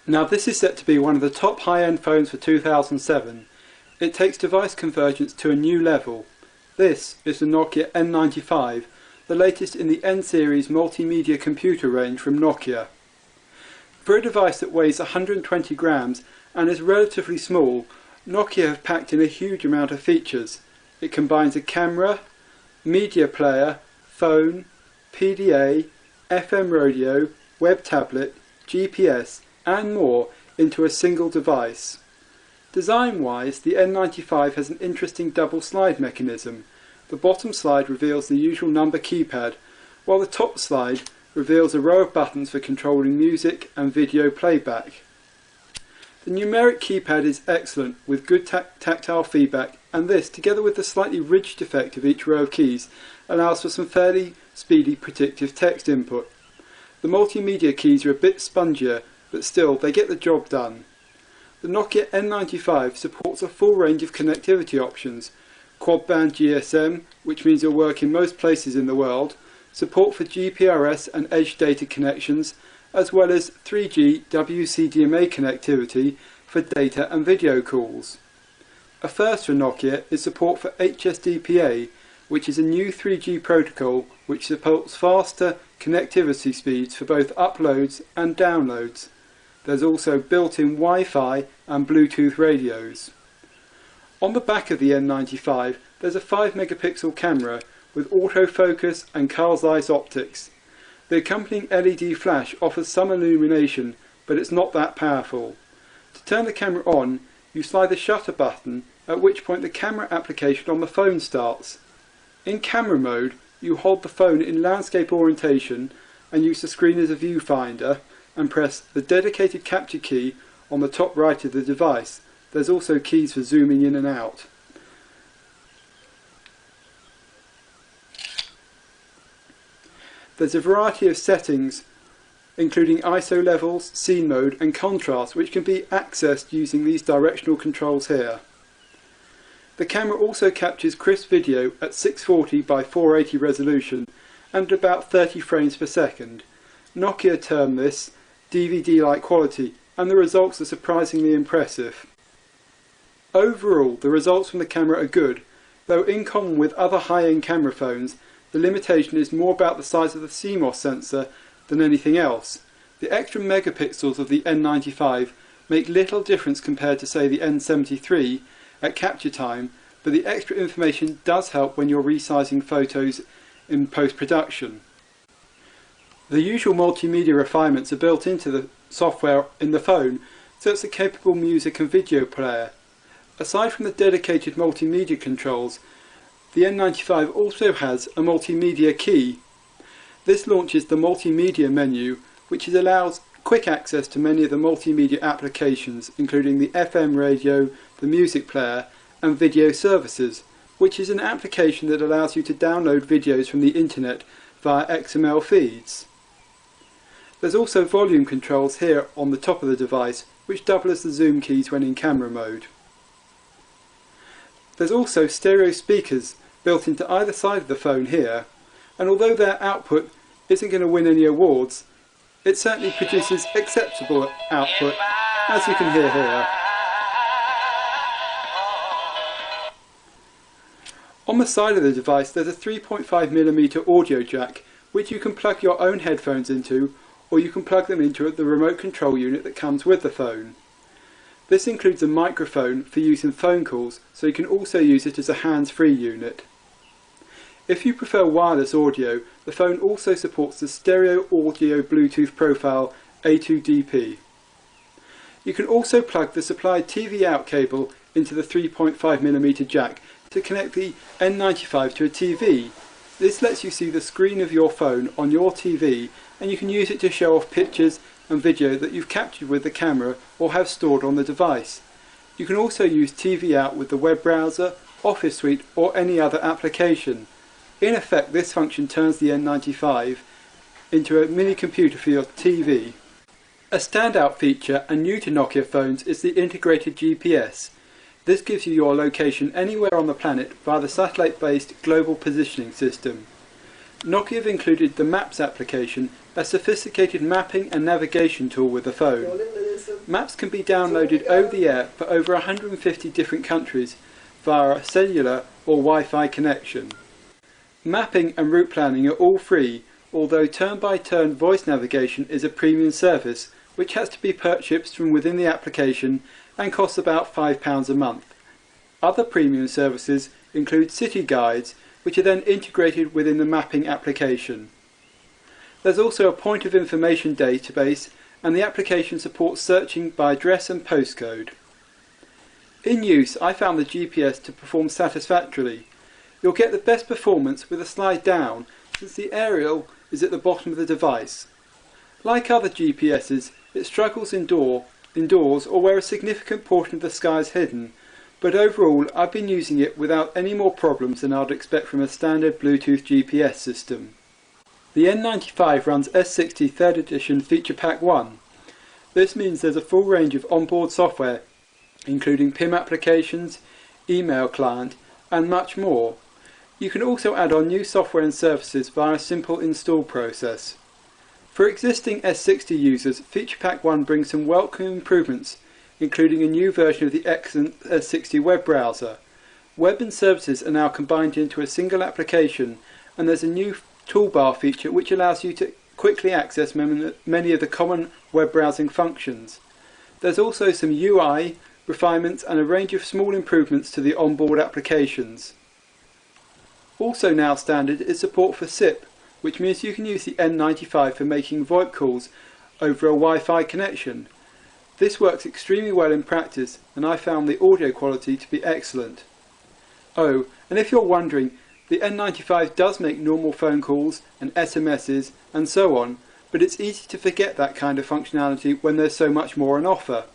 Now this is set to be one of the top high-end phones for 2007. It takes device convergence to a new level. This is the Nokia N95, the latest in the N series multimedia computer range from Nokia. For a device that weighs 120 grams and is relatively small, Nokia have packed in a huge amount of features. It combines a camera, media player, phone, PDA, FM radio, web tablet, GPS and more into a single device. Design-wise, the N95 has an interesting double slide mechanism. The bottom slide reveals the usual number keypad, while the top slide reveals a row of buttons for controlling music and video playback. The numeric keypad is excellent with good tactile feedback, and this, together with the slightly ridged effect of each row of keys, allows for some fairly speedy predictive text input. The multimedia keys are a bit spongier, but still they get the job done. The Nokia N95 supports a full range of connectivity options: quad-band GSM, which means it'll work in most places in the world, support for GPRS and edge data connections, as well as 3G WCDMA connectivity for data and video calls. A first for Nokia is support for HSDPA, which is a new 3G protocol which supports faster connectivity speeds for both uploads and downloads. There's also built-in Wi-Fi and Bluetooth radios. On the back of the N95 there's a 5 megapixel camera with autofocus and car's eyes optics. The accompanying LED flash offers some illumination, but it's not that powerful. To turn the camera on, you slide the shutter button, at which point the camera application on the phone starts. In camera mode, you hold the phone in landscape orientation and use the screen as a viewfinder and press the dedicated capture key on the top right of the device. There's also keys for zooming in and out. There's a variety of settings including ISO levels, scene mode and contrast, which can be accessed using these directional controls here. The camera also captures crisp video at 640 by 480 resolution and at about 30 frames per second. Nokia termed this DVD-like quality, and the results are surprisingly impressive. Overall, the results from the camera are good, though in common with other high-end camera phones, the limitation is more about the size of the CMOS sensor than anything else. The extra megapixels of the N95 make little difference compared to, say, the N73 at capture time, but the extra information does help when you're resizing photos in post-production. The usual multimedia refinements are built into the software in the phone, so it's a capable music and video player. Aside from the dedicated multimedia controls, the N95 also has a multimedia key. This launches the multimedia menu, which allows quick access to many of the multimedia applications, including the FM radio, the music player and video services, which is an application that allows you to download videos from the internet via XML feeds. There's also volume controls here on the top of the device, which double as the zoom keys when in camera mode. There's also stereo speakers built into either side of the phone here, and although their output isn't going to win any awards, it certainly produces acceptable output, as you can hear here. On the side of the device there's a 3.5mm audio jack, which you can plug your own headphones into, or you can plug them into the remote control unit that comes with the phone. This includes a microphone for use in phone calls, so you can also use it as a hands-free unit. If you prefer wireless audio, the phone also supports the stereo audio Bluetooth profile A2DP. You can also plug the supplied TV out cable into the 3.5mm jack to connect the N95 to a TV. This lets you see the screen of your phone on your TV, and you can use it to show off pictures and video that you've captured with the camera or have stored on the device. You can also use TV out with the web browser, Office Suite or any other application. In effect, this function turns the N95 into a mini computer for your TV. A standout feature and new to Nokia phones is the integrated GPS. This gives you your location anywhere on the planet via the satellite-based global positioning system. Nokia have included the Maps application, a sophisticated mapping and navigation tool with the phone. Maps can be downloaded over the air for over 150 different countries via a cellular or Wi-Fi connection. Mapping and route planning are all free, although turn-by-turn voice navigation is a premium service which has to be purchased from within the application and costs about £5 a month. Other premium services include city guides, which are then integrated within the mapping application. There's also a point of information database, and the application supports searching by address and postcode. In use, I found the GPS to perform satisfactorily. You'll get the best performance with a slide down, since the aerial is at the bottom of the device. Like other GPSs, it struggles indoors or where a significant portion of the sky is hidden, but overall I've been using it without any more problems than I'd expect from a standard Bluetooth GPS system. The N95 runs S60 3rd edition Feature Pack 1. This means there's a full range of onboard software, including PIM applications, email client, and much more. You can also add on new software and services via a simple install process. For existing S60 users, Feature Pack 1 brings some welcome improvements, including a new version of the excellent S60 web browser. Web and services are now combined into a single application, and there's a new toolbar feature which allows you to quickly access many of the common web browsing functions. There's also some UI refinements and a range of small improvements to the onboard applications. Also now standard is support for SIP, which means you can use the N95 for making VoIP calls over a Wi-Fi connection. This works extremely well in practice, and I found the audio quality to be excellent. Oh, and if you're wondering, the N95 does make normal phone calls and SMSs and so on, but it's easy to forget that kind of functionality when there's so much more on offer.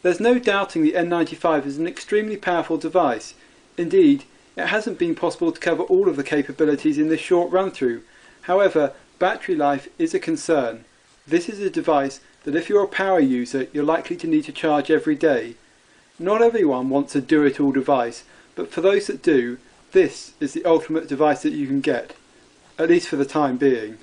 There's no doubting the N95 is an extremely powerful device. Indeed, it hasn't been possible to cover all of the capabilities in this short run-through. However, battery life is a concern. This is a device that if you're a power user, you're likely to need to charge every day. Not everyone wants a do-it-all device, but for those that do, this is the ultimate device that you can get, at least for the time being.